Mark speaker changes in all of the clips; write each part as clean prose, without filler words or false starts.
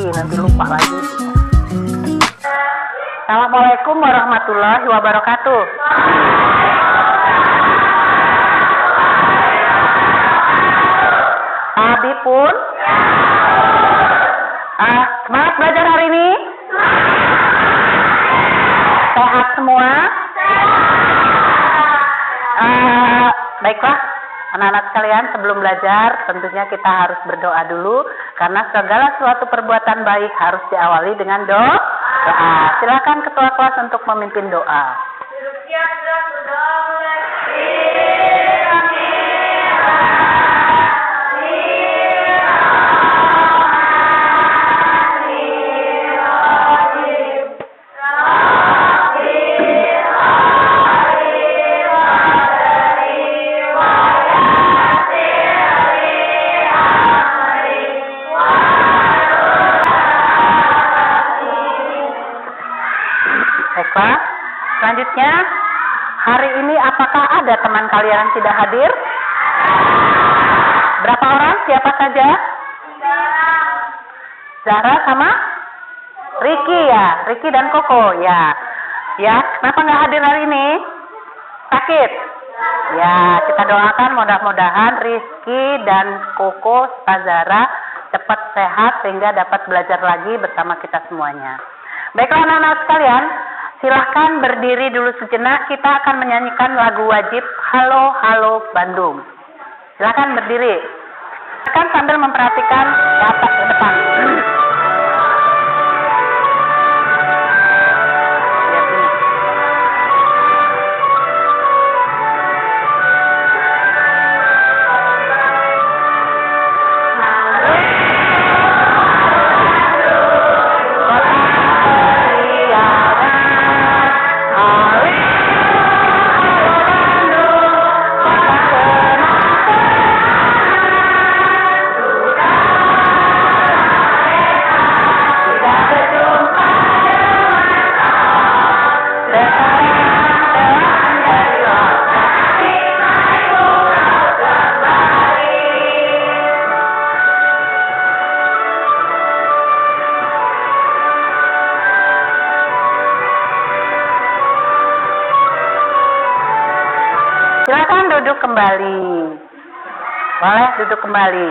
Speaker 1: lagi, nanti lupa lagi. Assalamualaikum warahmatullahi wabarakatuh. Abi pun? Semangat belajar hari ini? Sehat semua? Baiklah, anak-anak sekalian, sebelum belajar tentunya kita harus berdoa dulu, karena segala suatu perbuatan baik harus diawali dengan doa. Silakan ketua kelas untuk memimpin doa. Baiklah, selanjutnya hari ini apakah ada teman kalian yang tidak hadir? Berapa orang? Siapa saja? Zahra sama Riki ya, Riki dan Koko ya. Ya, kenapa nggak hadir hari ini? Sakit? Ya, kita doakan mudah-mudahan Rizky dan Koko, Zahra cepat sehat sehingga dapat belajar lagi bersama kita semuanya. Baiklah anak-anak sekalian, silahkan berdiri dulu sejenak, kita akan menyanyikan lagu wajib Halo Halo Bandung. Silahkan berdiri. Silahkan sambil memperhatikan ke atas ke depan. Silakan duduk kembali. Boleh duduk kembali.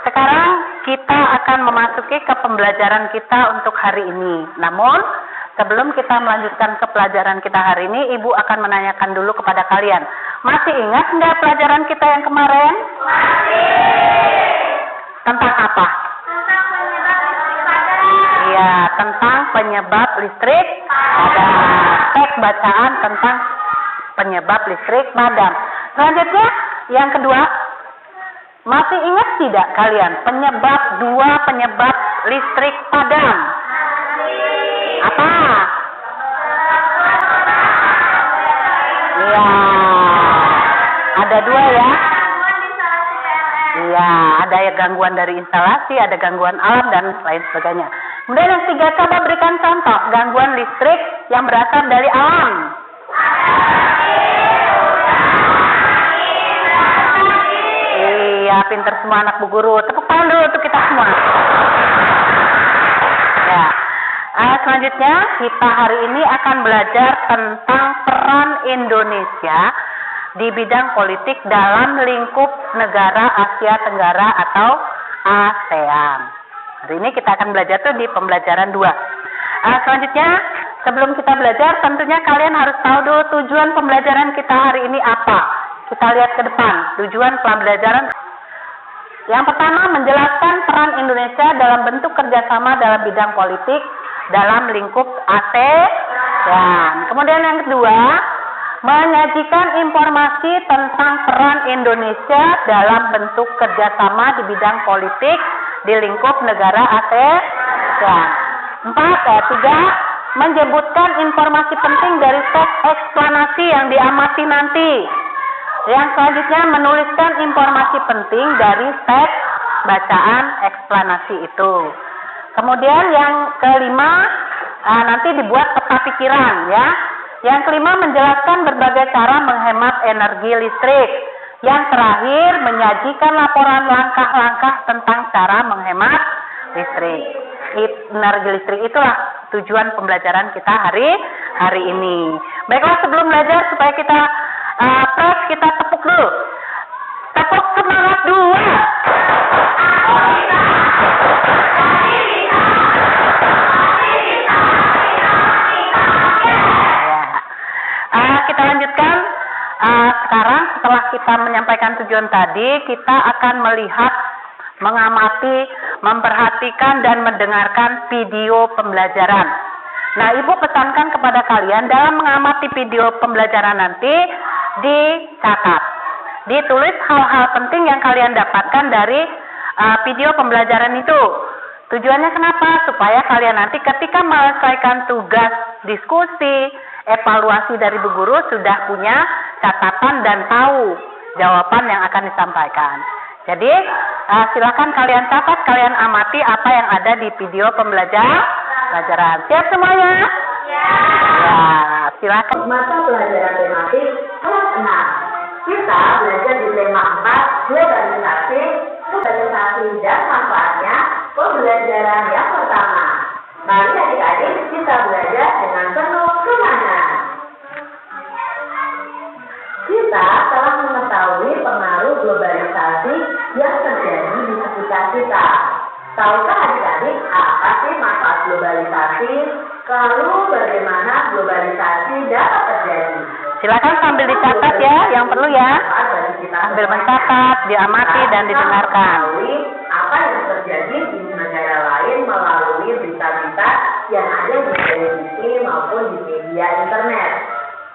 Speaker 1: Sekarang kita akan memasuki ke pembelajaran kita untuk hari ini. Namun, sebelum kita melanjutkan ke pelajaran kita hari ini, Ibu akan menanyakan dulu kepada kalian. Masih ingat nggak pelajaran kita yang kemarin? Masih. Tentang apa? Iya, tentang penyebab listrik padam. Teks bacaan tentang penyebab listrik padam. Selanjutnya, yang kedua, masih ingat tidak kalian dua penyebab listrik padam? Apa? Iya, ada dua ya. Iya, ada gangguan dari instalasi, ada gangguan alam dan lain sebagainya. Kemudian yang ketiga, coba berikan contoh gangguan listrik yang berasal dari alam. Iya, pinter semua anak Bu Guru. Tepuk tangan dulu untuk kita semua. Ya. Selanjutnya kita hari ini akan belajar tentang peran Indonesia di bidang politik dalam lingkup negara Asia Tenggara atau ASEAN. Hari ini kita akan belajar tuh di pembelajaran 2. Selanjutnya, sebelum kita belajar, tentunya kalian harus tahu dulu tujuan pembelajaran kita hari ini apa. Kita lihat ke depan, tujuan pembelajaran. Yang pertama, menjelaskan peran Indonesia dalam bentuk kerjasama dalam bidang politik dalam lingkup ASEAN. Kemudian yang kedua, menyajikan informasi tentang peran Indonesia dalam bentuk kerjasama di bidang politik di lingkup negara ASEAN. 3, menyebutkan informasi penting dari teks eksplanasi yang diamati nanti. Yang selanjutnya, menuliskan informasi penting dari teks bacaan eksplanasi itu. Kemudian yang kelima, nanti dibuat peta pikiran ya. Yang kelima, menjelaskan berbagai cara menghemat energi listrik. Yang terakhir, menyajikan laporan langkah-langkah tentang cara menghemat listrik. Energi listrik itulah tujuan pembelajaran kita hari ini. Baiklah, sebelum belajar supaya kita kita tepuk dulu. Tepuk semangat dua. Kita lanjutkan. Sekarang setelah kita menyampaikan tujuan tadi, kita akan melihat, mengamati, memperhatikan dan mendengarkan video pembelajaran. Nah, Ibu pesankan kepada kalian dalam mengamati video pembelajaran nanti dicatat, ditulis hal-hal penting yang kalian dapatkan dari video pembelajaran itu. Tujuannya kenapa? Supaya kalian nanti ketika menyelesaikan tugas diskusi, evaluasi dari Bu Guru sudah punya catatan dan tahu jawaban yang akan disampaikan. Jadi silakan kalian catat, kalian amati apa yang ada di video pembelajaran. Siap semuanya? Ya. Ya, silakan.
Speaker 2: Mata pelajaran tematik kelas 6. Kita belajar di tema 4, globalisasi dan manfaatnya pembelajaran yang pertama. Mari adik-adik kita belajar dengan penuh semangat. Kita telah mengetahui pengaruh globalisasi yang terjadi di sekitar kita. Tahukah adik-adik apa sih manfaat globalisasi? Lalu bagaimana globalisasi dapat terjadi?
Speaker 1: Silakan sambil dicatat ya, yang perlu ya. Sambil mencatat, diamati dan didengarkan.
Speaker 2: Apa yang terjadi di negara lain melalui berita-berita yang ada di televisi maupun di media internet.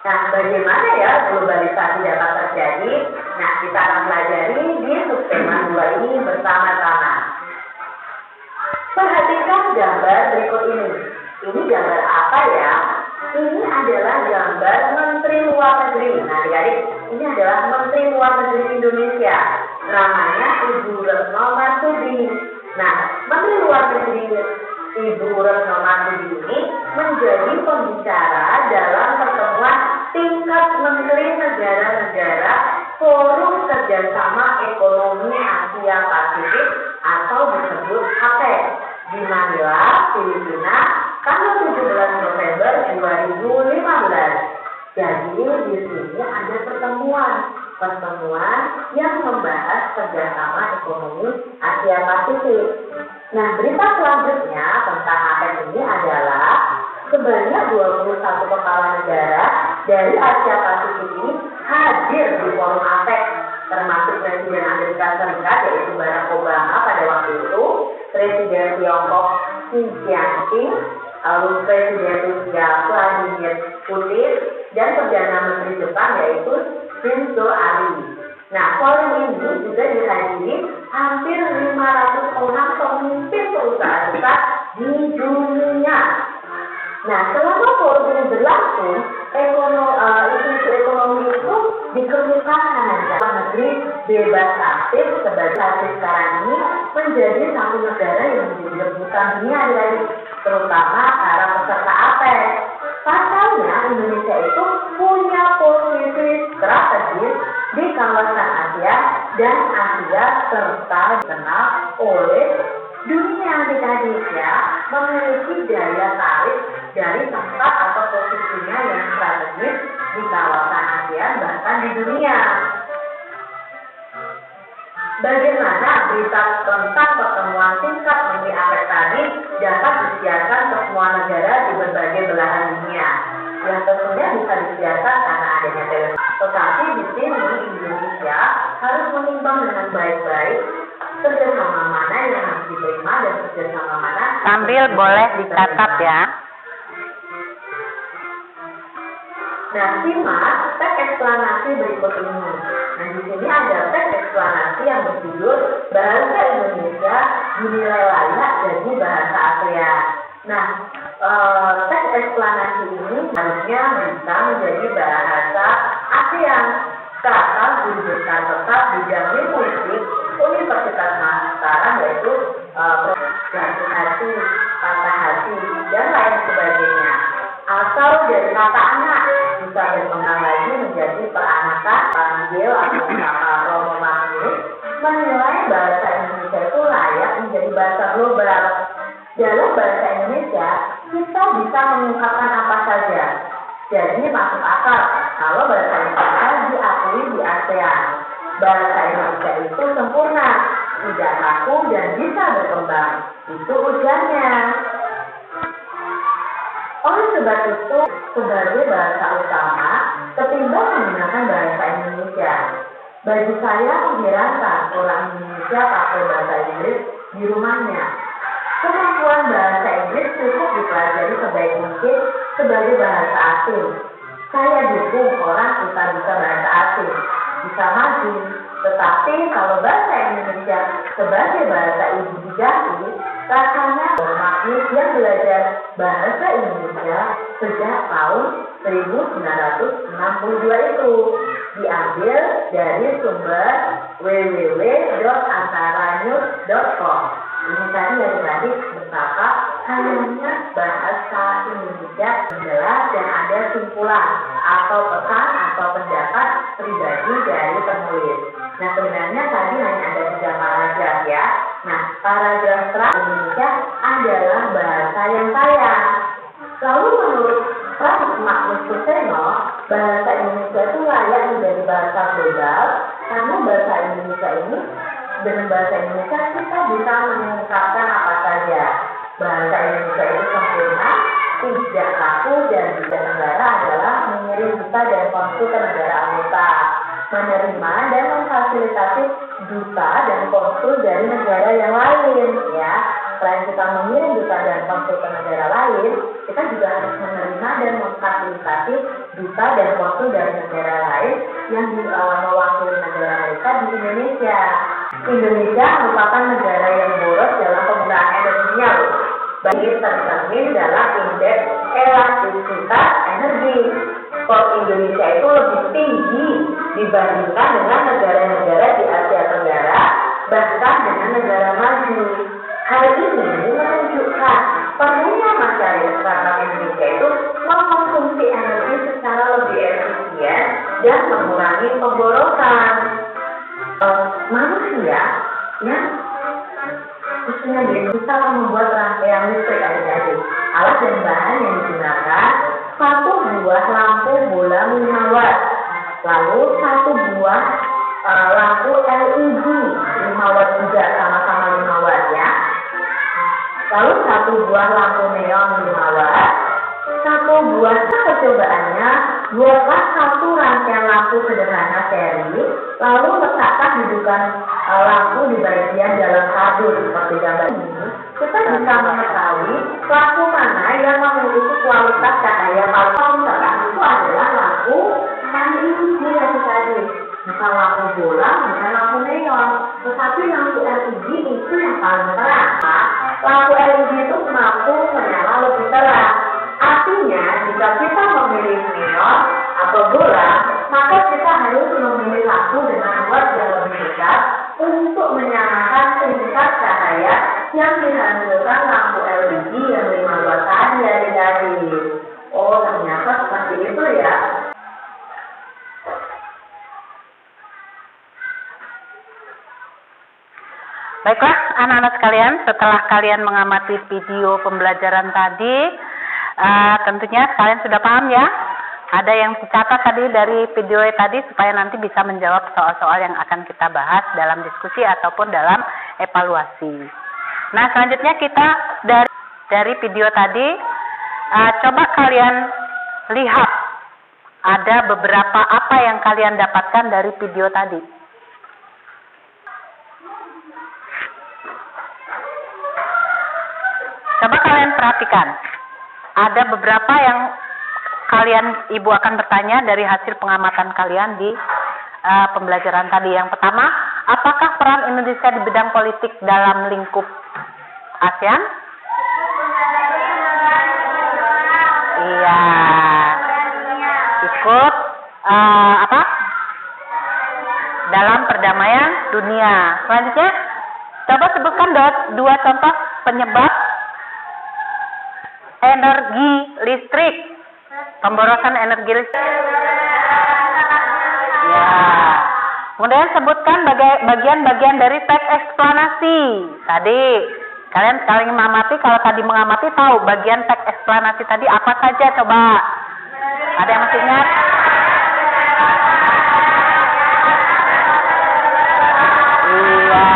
Speaker 2: Nah, bagaimana ya globalisasi dapat terjadi? Nah, kita akan pelajari di subtema 2 ini bersama-sama. Perhatikan gambar berikut ini. Ini gambar apa ya? Ini adalah gambar Menteri Luar Negeri. Nah, adik-adik, ini adalah Menteri Luar Negeri Indonesia. Namanya Ibu Retno Marsudi. Nah, Menteri Luar Negeri Ibu Retno Marsudi ini menjadi pembicara dalam pertemuan tingkat Menteri Negara-Negara Forum Kerjasama Ekonomi Asia Pasifik atau disebut APEC di Manila, Filipina, tanggal 17 November 2015. Jadi di sini ada pertemuan yang membahas kerjasama ekonomi Asia Pasifik. Nah, berita selanjutnya tentang APEC ini adalah sebanyak 21 kepala negara dari Asia Pasifik ini hadir di forum APEC, termasuk Presiden Amerika Serikat yaitu Barack Obama pada waktu itu, Presiden Tiongkok Xi Jinping, lalu Presiden Rusia Vladimir Putin, dan Perdana Menteri Jepang yaitu Shinzo Abe. Nah, forum ini juga dihadiri hampir 500 orang pemimpin perusahaan besar di dunia. Nah, selama forum ini berlangsung, isu ekonomi itu dikemukakan dalam negeri bebas aktif sebagai sekarang ini menjadi satu negara yang menjadi rebutan dunia dari terutama para peserta APEC. Pasalnya Indonesia itu punya posisi strategis di kawasan Asia dan Asia serta dikenal oleh dunia adik-adik ya, memiliki daya tarik dari tempat atau posisinya yang strategis di kawasan Asia bahkan di dunia. Bagaimana berita tentang pertemuan tingkat Menteri APEC tadi dapat disiarkan ke semua negara di berbagai belahan dunia? Yang tentunya bisa disiarkan karena adanya televisi. Tetapi di sini Indonesia harus menimbang dengan baik-baik kerjasama mana yang harus diterima dan kerjasama mana.
Speaker 1: Sambil boleh dicatat ya.
Speaker 2: Nah, simak teks eksplanasi berikut ini. Nah, di sini ada teks eksplanasi yang berjudul Bahasa Indonesia dinilai layak jadi bahasa ASEAN. Nah, teks eksplanasi ini harusnya bisa menjadi bahasa ASEAN. Kata guru besar tetap bidang linguistik Universitas Mataram yaitu hati, kata hati, dan lain sebagainya. Atau dari kata anak bisa berkembang lagi menjadi peranakan Ganjil atau Romo Magnis menilai bahasa Indonesia itu layak menjadi bahasa global. Dalam bahasa Indonesia, kita bisa mengungkapkan apa saja. Jadi masuk akal kalau bahasa Indonesia diakui di ASEAN. Bahasa Indonesia itu sempurna, tidak kaku dan bisa berkembang. Itu ujarnya. Oleh sebab itu, sebagai bahasa utama, ketimbang menggunakan bahasa Indonesia. Bagi saya mengherankan orang Indonesia pakai bahasa Inggris di rumahnya. Kemampuan bahasa Inggris cukup dipelajari sebaik mungkin sebagai bahasa asing. Saya dukung orang kita bisa bahasa asing, bisa maju. Tetapi kalau bahasa Indonesia sebagai bahasa ibu diganti, rasanya Magnis yang belajar bahasa Indonesia sejak tahun 1962 itu diambil dari sumber www.antaranews.com. Ini tadi tadi betapa kayaknya bahasa Indonesia jelas dan ada simpulan atau pesan atau pendapat pribadi dari penulis. Nah sebenarnya tadi hanya ada 3 paragraf ya. Nah paragraf terakhir Indonesia adalah bahasa yang kaya. Lalu menurut Prof. Magnus Suseno, bahasa Indonesia itu layak menjadi bahasa global karena bahasa Indonesia ini dengan bahasa Indonesia kita bisa mengungkapkan apa saja. Bahasa Indonesia itu sempurna, tidak kaku dan tidak negara adalah mengirim duta dan konsul ke negara anggota, menerima dan memfasilitasi duta dan konsul dari negara yang lain. Ya, selain kita mengirim duta dan konsul ke negara lain, kita juga harus menerima dan memfasilitasi duta dan konsul dari negara lain yang mewakili negara mereka di Indonesia. Indonesia merupakan negara yang boros dalam penggunaan energinya loh. Bagi tercermin dalam indeks elastisitas energi. Skor Indonesia itu lebih tinggi dibandingkan dengan negara-negara di Asia Tenggara, bahkan dengan negara maju. Hal ini menunjukkan perlunya masyarakat Indonesia itu mengkonsumsi energi secara lebih efisien dan mengurangi pemborosan. Manusia yang khususnya di Indonesia membuat rangkaian listrik adik-adik. Alat dan bahan yang digunakan 1 buah lampu bola 5 watt, lalu 1 buah lampu LED 5 watt juga, sama-sama 5 watt ya. Lalu 1 buah lampu neon 5 watt. 1 buah percobaannya, buatlah 1 rangkaian lampu sederhana seri, lalu letakkan dudukan lampu di bagian dalam kardus seperti gambar ini. Kita bisa mengetahui lampu mana yang memiliki kualitas cahaya paling terang. Itu adalah lampu LED yang tadi. Bukan lampu bola, bukan lampu neon, tetapi lampu LED itu yang paling terang. Lampu LED itu mampu menyala lebih terang. Artinya, jika kita memilih neon atau bola, maka kita harus memilih lampu dengan watt yang lebih besar untuk menyalakan tingkat cahaya yang dihasilkan lampu LED yang 5 watt tadi adik-adik. Oh, ternyata seperti itu ya.
Speaker 1: Baiklah, anak-anak sekalian, setelah kalian mengamati video pembelajaran tadi, tentunya kalian sudah paham ya. Ada yang dicatat tadi dari video tadi supaya nanti bisa menjawab soal-soal yang akan kita bahas dalam diskusi ataupun dalam evaluasi. Nah, selanjutnya kita dari video tadi, coba kalian lihat ada beberapa apa yang kalian dapatkan dari video tadi. Coba kalian perhatikan. Ada beberapa yang ibu akan bertanya dari hasil pengamatan kalian di pembelajaran tadi. Yang pertama, apakah peran Indonesia di bidang politik dalam lingkup ASEAN? Iya. Ikut dalam perdamaian dunia. Selanjutnya, coba sebutkan 2 contoh penyebab energi listrik, pemborosan energi listrik. Ya. Kemudian sebutkan bagian-bagian dari teks eksplanasi. Tadi kalian saling mengamati, kalau tadi mengamati tahu bagian teks eksplanasi tadi apa saja coba. Ada yang masih ingat? Iya,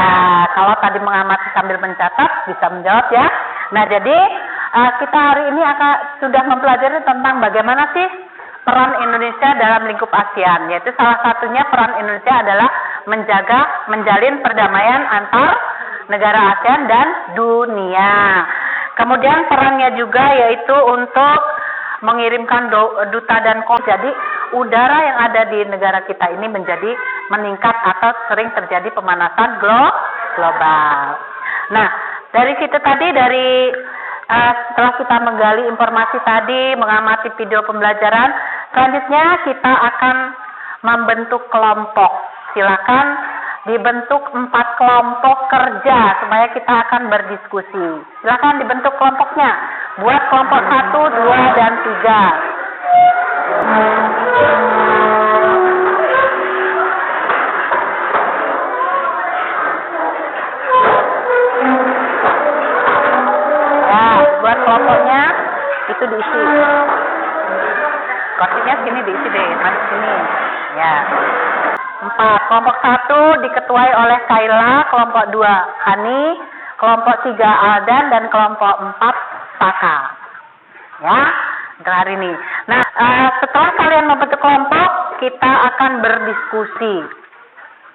Speaker 1: kalau tadi mengamati sambil mencatat bisa menjawab ya. Nah, jadi kita hari ini sudah mempelajari tentang bagaimana sih peran Indonesia dalam lingkup ASEAN, yaitu salah satunya peran Indonesia adalah menjalin perdamaian antar negara ASEAN dan dunia. Kemudian perannya juga yaitu untuk mengirimkan duta dan jadi udara yang ada di negara kita ini menjadi meningkat atau sering terjadi pemanasan global. Nah, dari situ tadi setelah kita menggali informasi tadi, mengamati video pembelajaran, selanjutnya kita akan membentuk kelompok. Silakan dibentuk 4 kelompok kerja supaya kita akan berdiskusi. Silakan dibentuk kelompoknya. Buat kelompok 1, 2, dan 3. Buat kelompoknya itu diisi. Kursinya sini diisi deh, masuk sini. Ya. 4. Kelompok 1 diketuai oleh Kayla, kelompok 2 Hani, kelompok 3 Aldan, dan kelompok 4 Saka. Ya, untuk hari ini. Nah, setelah kalian membentuk kelompok, kita akan berdiskusi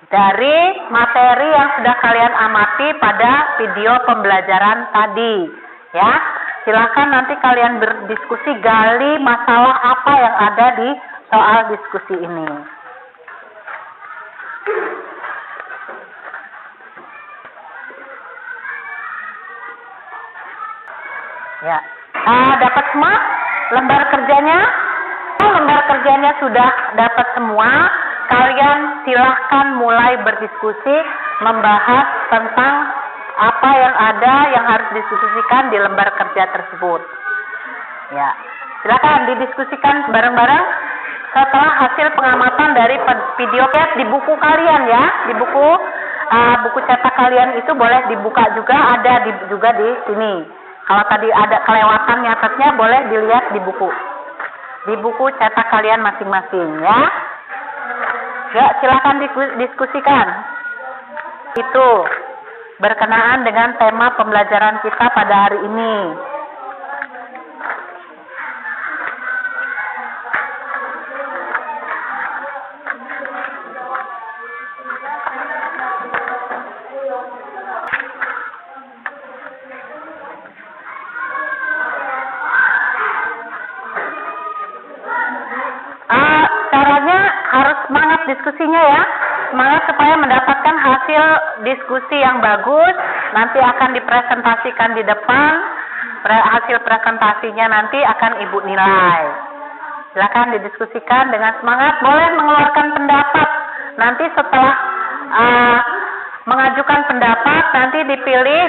Speaker 1: dari materi yang sudah kalian amati pada video pembelajaran tadi. Ya, silakan nanti kalian berdiskusi, gali masalah apa yang ada di soal diskusi ini. Ya, dapat semua lembar kerjanya? Lembar kerjanya sudah dapat semua. Kalian silahkan mulai berdiskusi, membahas tentang apa yang ada yang harus didiskusikan di lembar kerja tersebut. Ya, silakan didiskusikan bareng-bareng setelah hasil pengamatan dari video di buku kalian ya, di buku cetak kalian itu boleh dibuka juga, ada juga di sini. Kalau tadi ada kelewatan nyatetnya boleh dilihat di buku cetak kalian masing-masing ya. Ya, silakan diskusikan. Itu berkenaan dengan tema pembelajaran kita pada hari ini. Caranya harus semangat diskusinya ya. Semangat supaya mendapatkan hasil diskusi yang bagus. Nanti akan dipresentasikan di depan. Hasil presentasinya nanti akan Ibu nilai. Silakan didiskusikan dengan semangat. Boleh mengeluarkan pendapat. Nanti setelah mengajukan pendapat, nanti dipilih,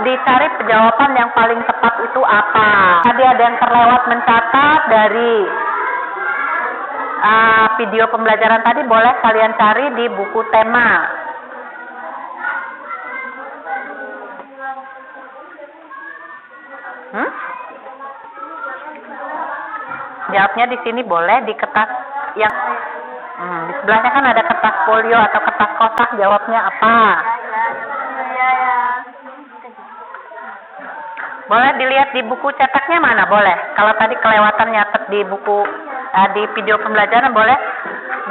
Speaker 1: dicari jawaban yang paling tepat itu apa. Tadi ada yang terlewat mencatat dari video pembelajaran tadi, boleh kalian cari di buku tema. Jawabnya di sini boleh di kertas yang di sebelahnya kan ada kertas folio atau kertas kotak, jawabnya apa? Boleh dilihat di buku cetaknya mana? Boleh. Kalau tadi kelewatan nyatet di buku di video pembelajaran, boleh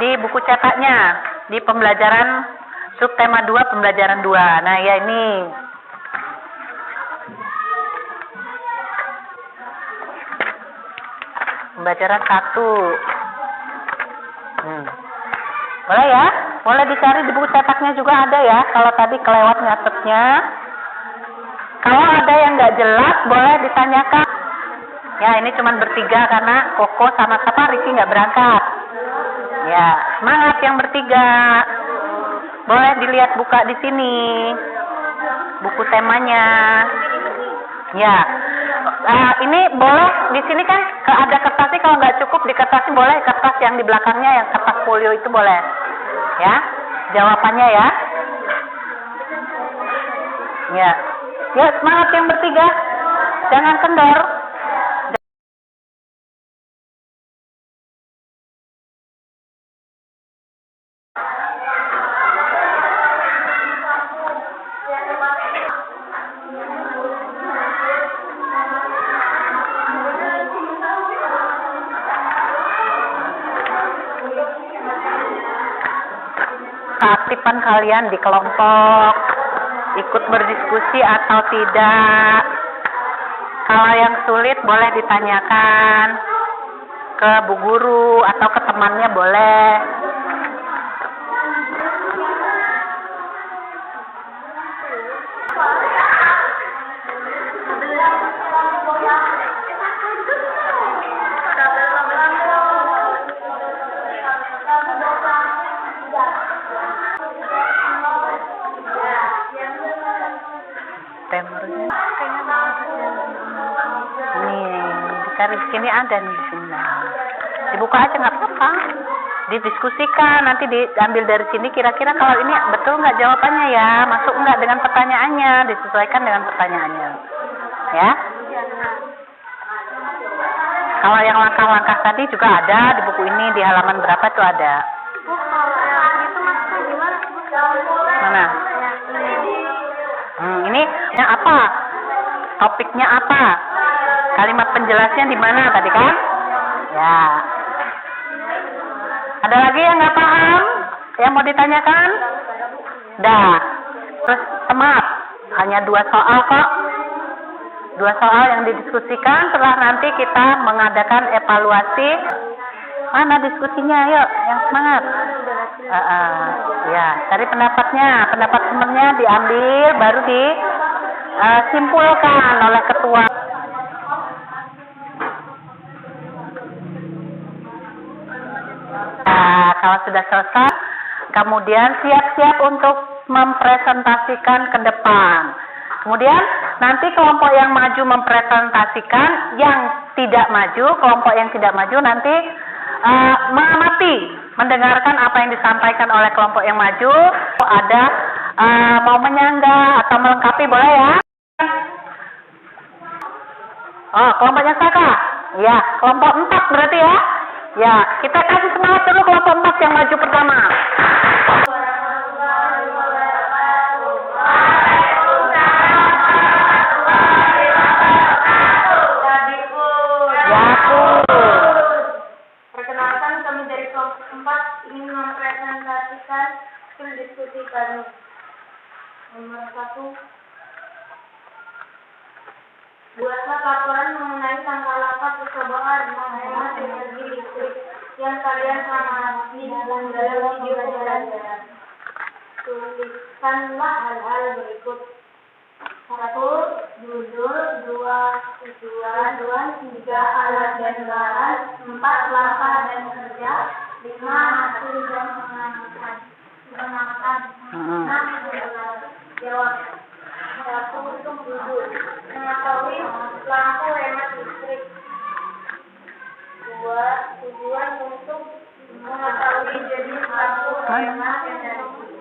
Speaker 1: di buku cetaknya di pembelajaran subtema 2 pembelajaran 2. Nah, ya ini. Pembelajaran 1. Boleh ya? Boleh dicari di buku cetaknya juga ada ya. Kalau tadi kelewat nyatetnya. Kalau ada yang nggak jelas, boleh ditanyakan. Ya, ini cuma bertiga karena Koko sama Ricky nggak berangkat. Ya, semangat yang bertiga. Boleh dilihat, buka di sini buku temanya. Ya, ini boleh di sini kan ada kertasnya. Kalau nggak cukup di kertasnya, boleh kertas yang di belakangnya yang kertas folio itu boleh. Ya, jawabannya ya. Ya. Ya, semangat yang bertiga. Jangan kendor. Keaktifan kalian di kelompok, ikut berdiskusi atau tidak. Kalau yang sulit boleh ditanyakan ke bu guru atau ke temannya boleh. Di sini ada nih di sini. Dibuka aja nggak apa-apa. Didiskusikan, nanti diambil dari sini kira-kira kalau ini betul nggak jawabannya ya, masuk nggak dengan pertanyaannya, disesuaikan dengan pertanyaannya. Ya. Kalau yang langkah-langkah tadi juga ada di buku ini, di halaman berapa tuh ada. Mana? Ini apa? Topiknya apa? Kalimat penjelasnya di mana tadi kan? Ya. Ada lagi yang nggak paham? Yang mau ditanyakan? Dah. Terus temat. Hanya 2 soal kok. 2 soal yang didiskusikan. Setelah nanti kita mengadakan evaluasi. Mana diskusinya? Yuk, yang semangat. Ya, cari pendapatnya. Pendapat temennya diambil, baru disimpulkan oleh ketua. Kalau sudah selesai, kemudian siap-siap untuk mempresentasikan ke depan. Kemudian nanti kelompok yang maju mempresentasikan, yang tidak maju, kelompok yang tidak maju nanti mengamati, mendengarkan apa yang disampaikan oleh kelompok yang maju. Ada mau menyanggah atau melengkapi boleh ya? Oh, kelompoknya Saka? Ya, kelompok 4 berarti ya? Ya, kita kasih semangat dulu kelompok 4 yang maju pertama.
Speaker 3: Perkenalkan, kami dari kelompok 4 ingin mempresentasikan skill diskusi kami. Nomor 1. Buatlah laporan mengenai langkah-langkah percobaan menghemat energi listrik yang kalian amati dalam video pembelajaran. Tuliskanlah hal-hal berikut. 1. Judul, 2. Tujuan, 3. Alat dan bahan, 4. Langkah dan kerja, 5. Hasil dan pengamatan. 6. Jawab. 1. Untuk judul, mengetahui lampu hemat listrik. 2. Tujuan untuk mengetahui jenis lampu hemat energi.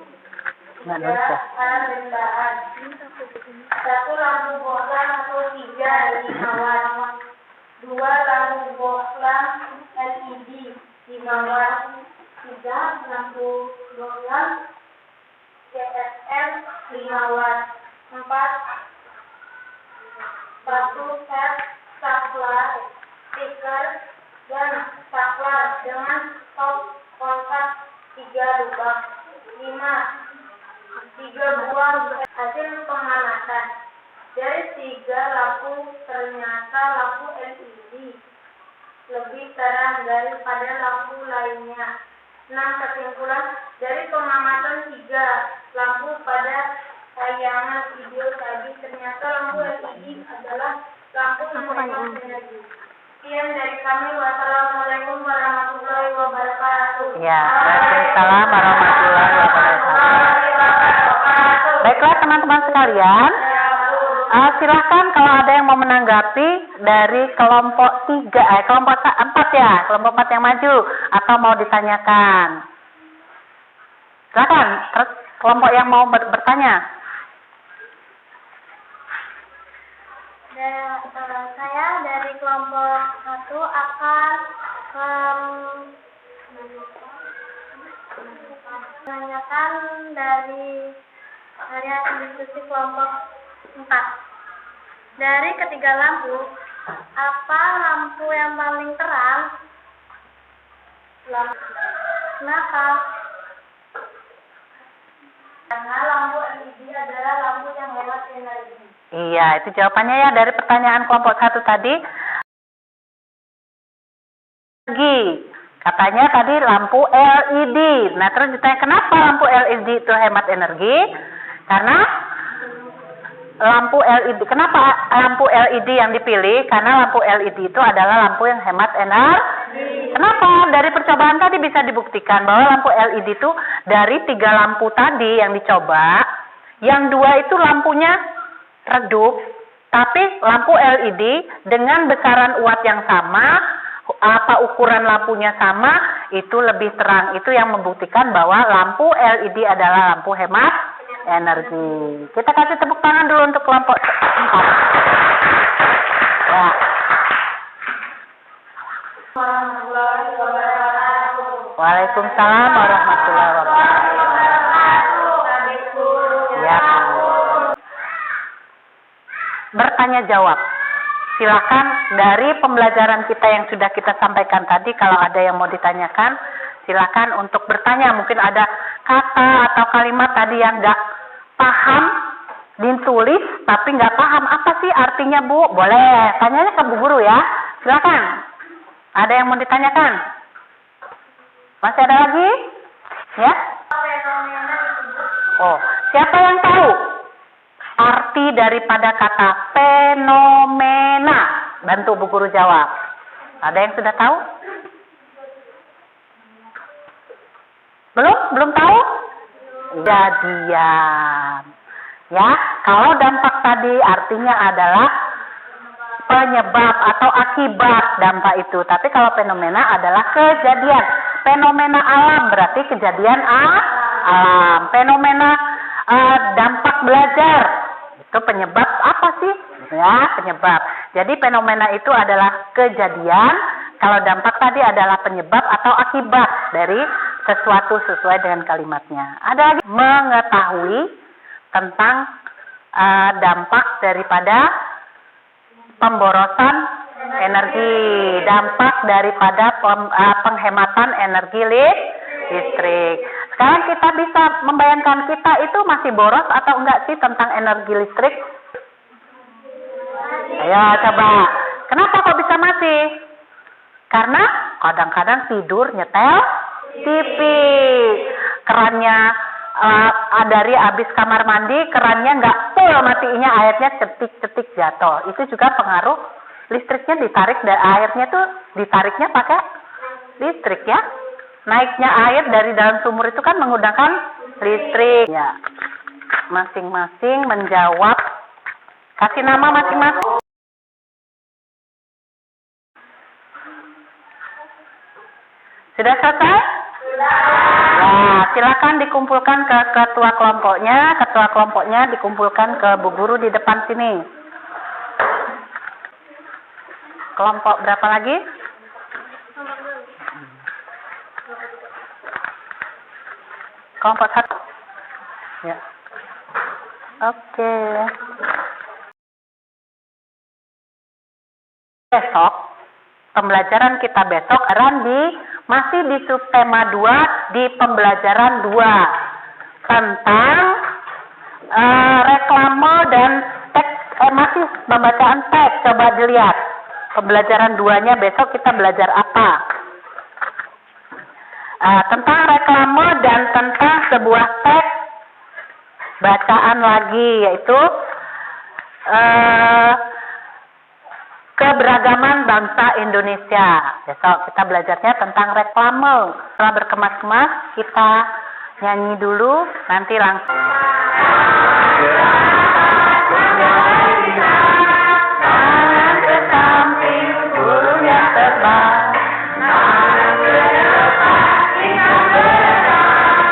Speaker 3: 3. Alat dan bahan. 1. Lampu bohlam atau 3 watt. 2. Lampu bohlam LED 5 watt. 3. Lampu bohlam CSM 5 watt. 4. Batu set saklar, stiker, dan saklar dengan stop kontak 3 lubang. 5. 3 buah hasil pengamatan. Dari 3 lampu ternyata lampu LED lebih terang daripada lampu lainnya. 6. Kesimpulan dari pengamatan 3 lampu pada tayangan video tadi, ternyata lampu LED adalah lampu hemat energi. Sekian dari kami. Wassalamualaikum warahmatullahi wabarakatuh.
Speaker 1: Ya, waalaikumsalam warahmatullahi wabarakatuh. Baiklah teman-teman sekalian, silahkan kalau ada yang mau menanggapi dari kelompok 3, kelompok 4 ya, kelompok 4 yang maju, atau mau ditanyakan. Silakan, terus kelompok yang mau bertanya.
Speaker 3: Saya dari kelompok 1 akan menanyakan dari hasil diskusi kelompok 4. Dari ketiga lampu, apa lampu yang paling terang? Kenapa? Karena lampu LED adalah lampu yang hemat energi.
Speaker 1: Iya, itu jawabannya ya dari pertanyaan kelompok 1 tadi. Katanya tadi lampu LED. Nah, terus ditanya kenapa lampu LED itu hemat energi? Karena lampu LED. Kenapa lampu LED yang dipilih? Karena lampu LED itu adalah lampu yang hemat energi. Kenapa? Dari percobaan tadi bisa dibuktikan bahwa lampu LED itu dari 3 lampu tadi yang dicoba, yang 2 itu lampunya redup, tapi lampu LED dengan besaran watt yang sama, ukuran lampunya sama, itu lebih terang. Itu yang membuktikan bahwa lampu LED adalah lampu hemat energi. Kita kasih tepuk tangan dulu untuk kelompok 4. Ya. Waalaikumsalam warahmatullahi wabarakatuh. Ya. Bertanya jawab. Silakan dari pembelajaran kita yang sudah kita sampaikan tadi, kalau ada yang mau ditanyakan, silakan untuk bertanya. Mungkin ada kata atau kalimat tadi yang nggak paham, ditulis tapi nggak paham apa sih artinya, Bu? Boleh tanyanya ke Bu Guru ya. Silakan. Ada yang mau ditanyakan? Masih ada lagi? Ya? Oh, siapa yang tahu arti daripada kata fenomena? Bantu Bu Guru jawab. Ada yang sudah tahu? Belum tahu? Kejadian. Ya, kalau dampak tadi artinya adalah penyebab atau akibat dampak itu. Tapi kalau fenomena adalah kejadian. Fenomena alam berarti kejadian alam. Fenomena dampak belajar itu penyebab apa sih? Ya, penyebab. Jadi fenomena itu adalah kejadian. Kalau dampak tadi adalah penyebab atau akibat dari sesuatu sesuai dengan kalimatnya. Ada lagi mengetahui tentang dampak daripada pemborosan energi, dampak daripada penghematan energi listrik. Sekarang kita bisa membayangkan kita itu masih boros atau enggak sih tentang energi listrik? Ayo coba. Kenapa kok bisa masih? Karena kadang-kadang tidur nyetel TV. Kerannya dari habis kamar mandi, kerannya nggak full matinya, airnya cetik-cetik jatuh. Itu juga pengaruh listriknya ditarik, dan airnya tuh ditariknya pakai listrik ya. Naiknya air dari dalam sumur itu kan menggunakan listrik. Ya, masing-masing menjawab. Kasih nama masing-masing. Sudah selesai? Nah, silakan dikumpulkan ke ketua kelompoknya. Ketua kelompoknya dikumpulkan ke Bu Guru di depan sini. Kelompok berapa lagi? Kelompok 1. Ya. Oke. Besok, pembelajaran kita besok masih di subtema 2 di pembelajaran 2 tentang reklame dan teks, masih pembacaan teks. Coba dilihat pembelajaran 2-nya besok kita belajar apa? Tentang reklame dan tentang sebuah teks bacaan lagi, yaitu keberagaman bangsa Indonesia. Besok kita belajarnya tentang reklame. Setelah berkemas-kemas, kita nyanyi dulu, nanti langsung. Tangan ke samping, burungnya terbang. Tangan ke depan, kita bergerak.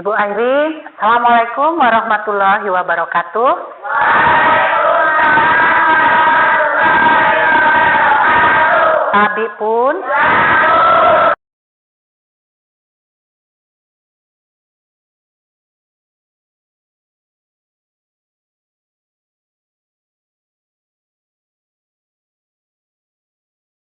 Speaker 1: Ibu Airi, Assalamualaikum warahmatullahi wabarakatuh. Abi pun.